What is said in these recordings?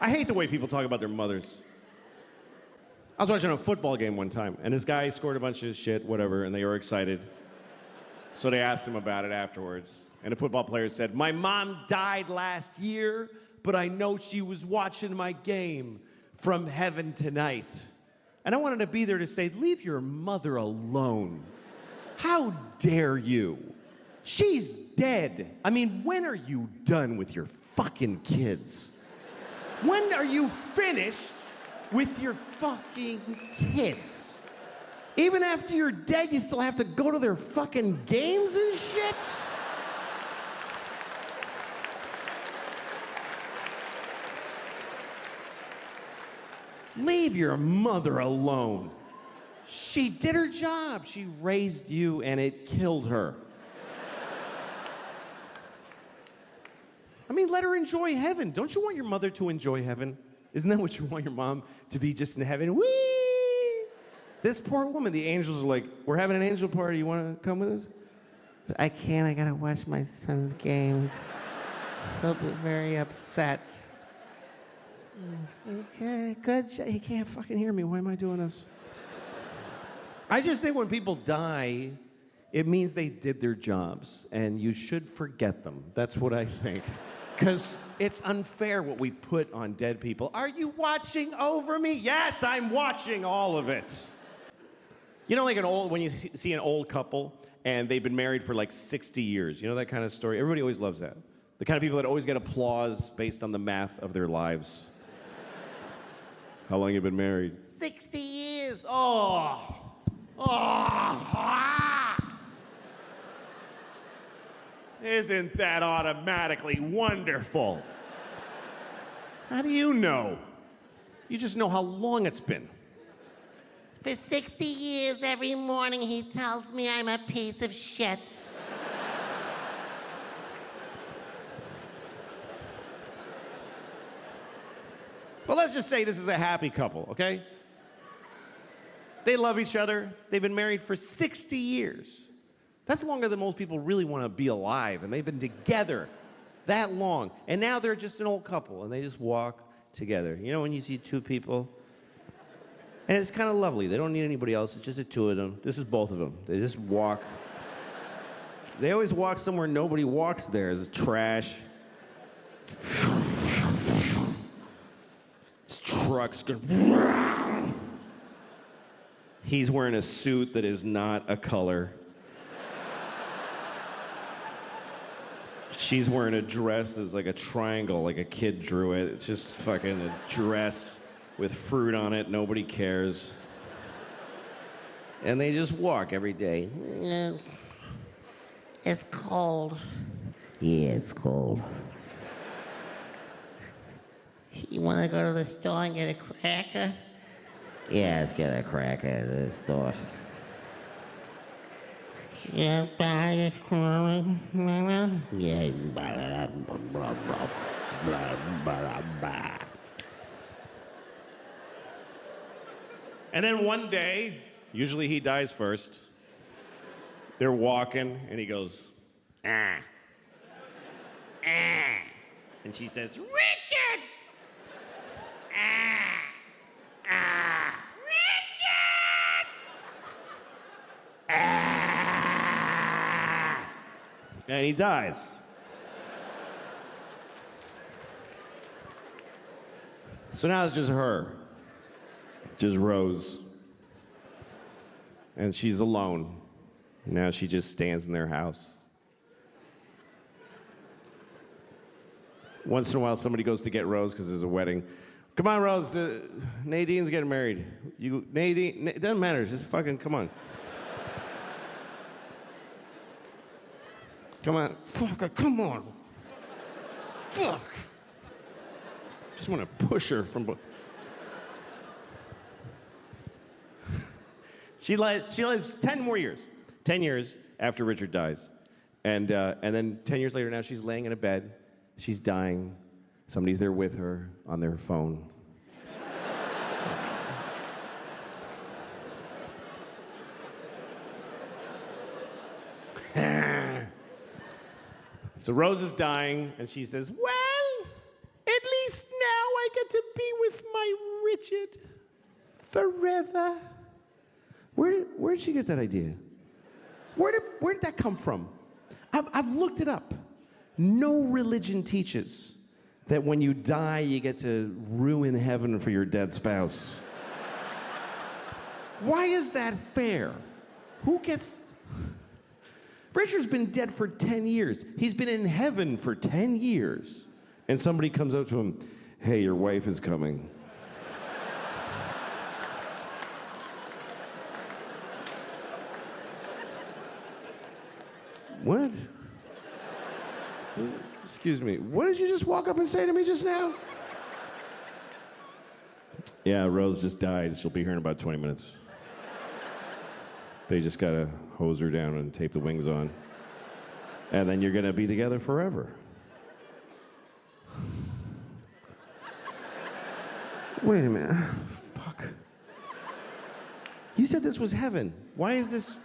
I hate the way people talk about their mothers. I was watching a football game one time, and this guy scored a bunch of shit, whatever, and they were excited. So they asked him about it afterwards. And the football player said, "My mom died last year, but I know she was watching my game from heaven tonight." And I wanted to be there to say, leave your mother alone. How dare you? She's dead. I mean, when are you done with your fucking kids? When are you finished with your fucking kids? Even after you're dead, you still have to go to their fucking games and shit? Leave your mother alone. She did her job. She raised you and it killed her. I mean, let her enjoy heaven. Don't you want your mother to enjoy heaven? Isn't that what you want your mom to be, just in heaven? Whee! This poor woman, the angels are like, "We're having an angel party. You want to come with us?" "I can't. I got to watch my son's games. He'll be very upset." Okay, good. He can't fucking hear me. Why am I doing this? I just think when people die, it means they did their jobs, and you should forget them. That's what I think. Because it's unfair what we put on dead people. Are you watching over me? Yes, I'm watching all of it. You know, like when you see an old couple and they've been married for like 60 years. You know that kind of story? Everybody always loves that. The kind of people that always get applause based on the math of their lives. How long you been married? 60 years. Oh. Isn't that automatically wonderful? How do you know? You just know how long it's been. For 60 years, every morning he tells me I'm a piece of shit. But let's just say this is a happy couple, okay? They love each other. They've been married for 60 years. That's longer than most people really want to be alive, and they've been together that long. And now they're just an old couple, and they just walk together. You know when you see two people? And it's kind of lovely. They don't need anybody else. It's just the two of them. This is both of them. They just walk. They always walk somewhere nobody walks there. There's trash. Trucks go. He's wearing a suit that is not a color. She's wearing a dress that's like a triangle, like a kid drew it. It's just fucking a dress with fruit on it. Nobody cares. And they just walk every day. It's cold. Yeah, it's cold. You want to go to the store and get a cracker? Yeah, let's get a cracker at the store. Yeah, buy a cracker. Yeah, blah, blah, blah, blah, blah, blah. And then one day, usually he dies first. They're walking, and he goes, "Ah. Ah." And she says, "Richard! Ah. Ah. Richard! Ah." And he dies. So now it's just her. Just Rose. And she's alone. Now she just stands in their house. Once in a while, somebody goes to get Rose because there's a wedding. "Come on, Rose. Nadine's getting married. Nadine, it doesn't matter. Just fucking come on. Come on. Fuck, come on. Fuck. Just want to push her from... She lives 10 more years. 10 years after Richard dies. And then 10 years later, now she's laying in a bed. She's dying. Somebody's there with her on their phone. So Rose is dying, and she says, "Well, at least now I get to be with my Richard forever. Where'd she get that idea? Where did that come from? I've looked it up. No religion teaches that when you die, you get to ruin heaven for your dead spouse. Why is that fair? Who gets... Richard's been dead for 10 years. He's been in heaven for 10 years. And somebody comes up to him, hey, your wife is coming. What? Excuse me, what did you just walk up and say to me just now? Yeah, Rose just died. She'll be here in about 20 minutes. They just gotta hose her down and tape the wings on. And then you're gonna be together forever. Wait a minute. Fuck. You said this was heaven. Why is this...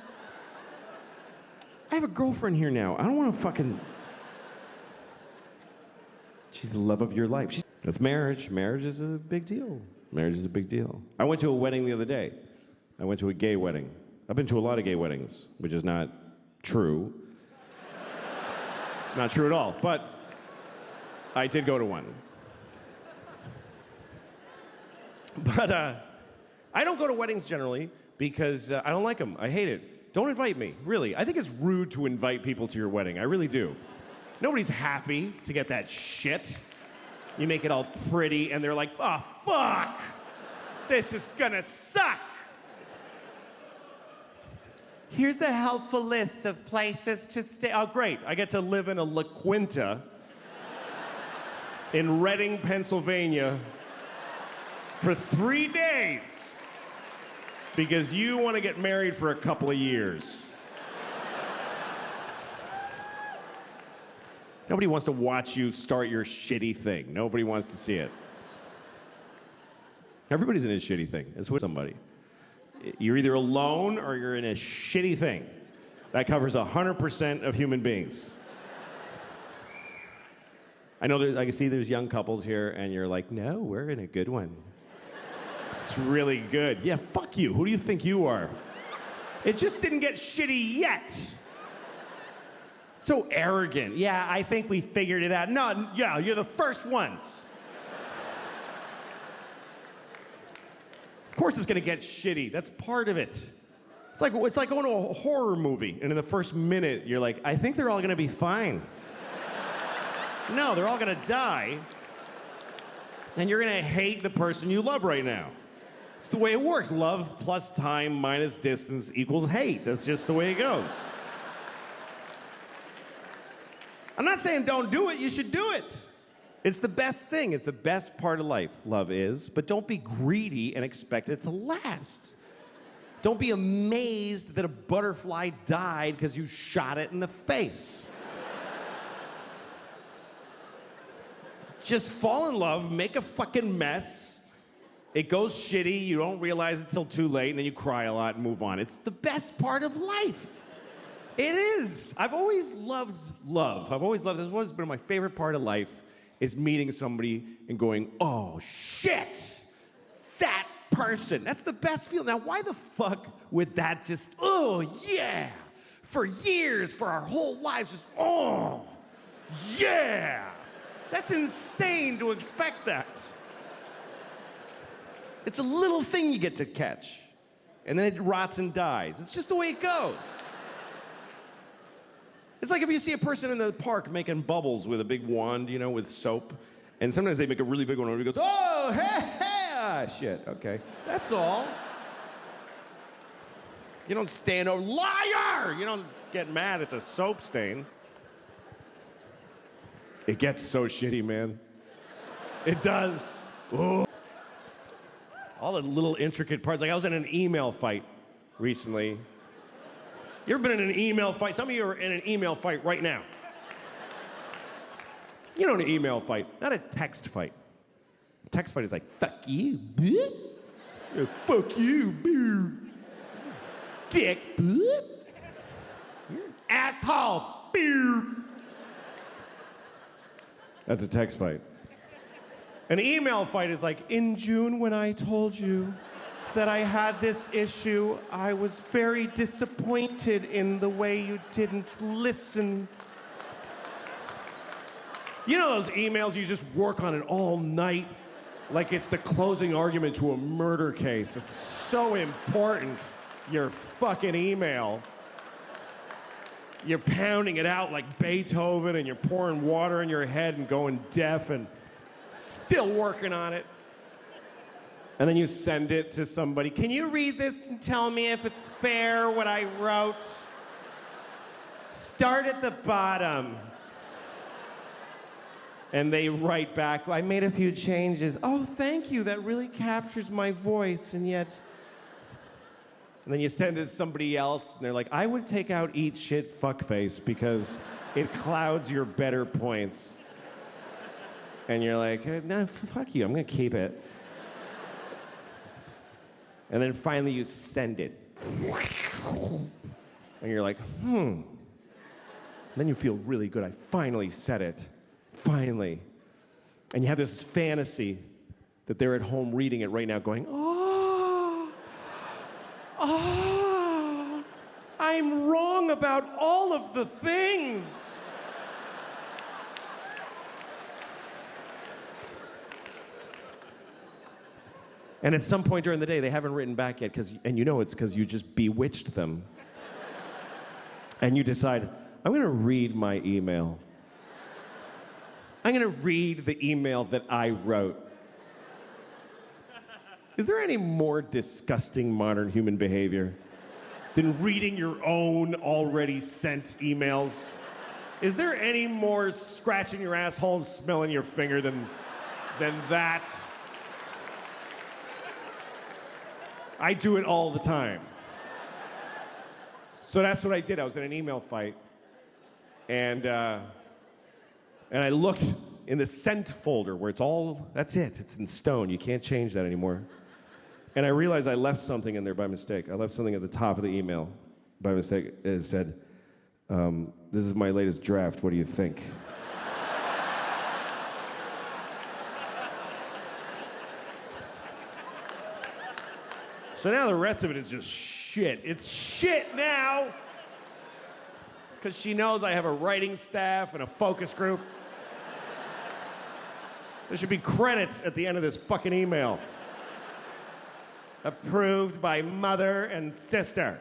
I have a girlfriend here now. I don't want to fucking... She's the love of your life. That's marriage. Marriage is a big deal. Marriage is a big deal. I went to a wedding the other day. I went to a gay wedding. I've been to a lot of gay weddings, which is not true. It's not true at all, but I did go to one. But I don't go to weddings generally because I don't like them. I hate it. Don't invite me, really. I think it's rude to invite people to your wedding. I really do. Nobody's happy to get that shit. You make it all pretty, and they're like, oh, fuck! This is gonna suck! Here's a helpful list of places to stay. Oh, great. I get to live in a La Quinta in Reading, Pennsylvania for 3 days because you want to get married for a couple of years. Nobody wants to watch you start your shitty thing. Nobody wants to see it. Everybody's in a shitty thing. It's with somebody. You're either alone or you're in a shitty thing. That covers 100% of human beings. I know I can see there's young couples here, and you're like, no, we're in a good one. It's really good. Yeah, fuck you. Who do you think you are? It just didn't get shitty yet. So arrogant. Yeah, I think we figured it out. No, yeah, you're the first ones. Of course it's gonna get shitty. That's part of it. It's like going to a horror movie, and in the first minute, you're like, I think they're all gonna be fine. No, they're all gonna die, and you're gonna hate the person you love right now. It's the way it works. Love plus time minus distance equals hate. That's just the way it goes. I'm not saying don't do it. You should do it. It's the best thing. It's the best part of life, love is. But don't be greedy and expect it to last. Don't be amazed that a butterfly died because you shot it in the face. Just fall in love, make a fucking mess. It goes shitty, you don't realize it till too late, and then you cry a lot and move on. It's the best part of life. It is. I've always loved love. This has always been my favorite part of life, is meeting somebody and going, oh shit, that person. That's the best feeling. Now, why the fuck would that just, oh yeah, for years, for our whole lives, just, oh yeah. That's insane to expect that. It's a little thing you get to catch, and then it rots and dies. It's just the way it goes. It's like if you see a person in the park making bubbles with a big wand, you know, with soap, and sometimes they make a really big one, and everybody goes, oh, hey, hey, ah, shit, okay. That's all. You don't stand over, liar! You don't get mad at the soap stain. It gets so shitty, man. It does. Ooh. All the little intricate parts. Like I was in an email fight recently. You ever been in an email fight? Some of you are in an email fight right now. You know an email fight, not a text fight. A text fight is like, fuck you, bitch. Yeah, fuck you, bitch. Dick, bitch. You're an asshole, bitch. That's a text fight. An email fight is like, in June when I told you that I had this issue, I was very disappointed in the way you didn't listen. You know those emails you just work on it all night? Like it's the closing argument to a murder case. It's so important, your fucking email. You're pounding it out like Beethoven and you're pouring water in your head and going deaf and still working on it. And then you send it to somebody. Can you read this and tell me if it's fair what I wrote? Start at the bottom. And they write back, I made a few changes. Oh, thank you, that really captures my voice, and yet... And then you send it to somebody else, and they're like, I would take out eat shit fuckface because it clouds your better points. And you're like, no, fuck you, I'm gonna keep it. And then finally you send it. And you're like, And then you feel really good, I finally said it. Finally. And you have this fantasy that they're at home reading it right now going, I'm wrong about all of the things. And at some point during the day, they haven't written back yet, and you know it's because you just bewitched them. And you decide, I'm gonna read my email. I'm gonna read the email that I wrote. Is there any more disgusting modern human behavior than reading your own already sent emails? Is there any more scratching your asshole and smelling your finger than that? I do it all the time. So that's what I did. I was in an email fight, and I looked in the sent folder where that's it. It's in stone. You can't change that anymore. And I realized I left something in there by mistake. I left something at the top of the email by mistake. It said, this is my latest draft. What do you think? So now the rest of it is just shit. It's shit now. Because she knows I have a writing staff and a focus group. There should be credits at the end of this fucking email. Approved by mother and sister.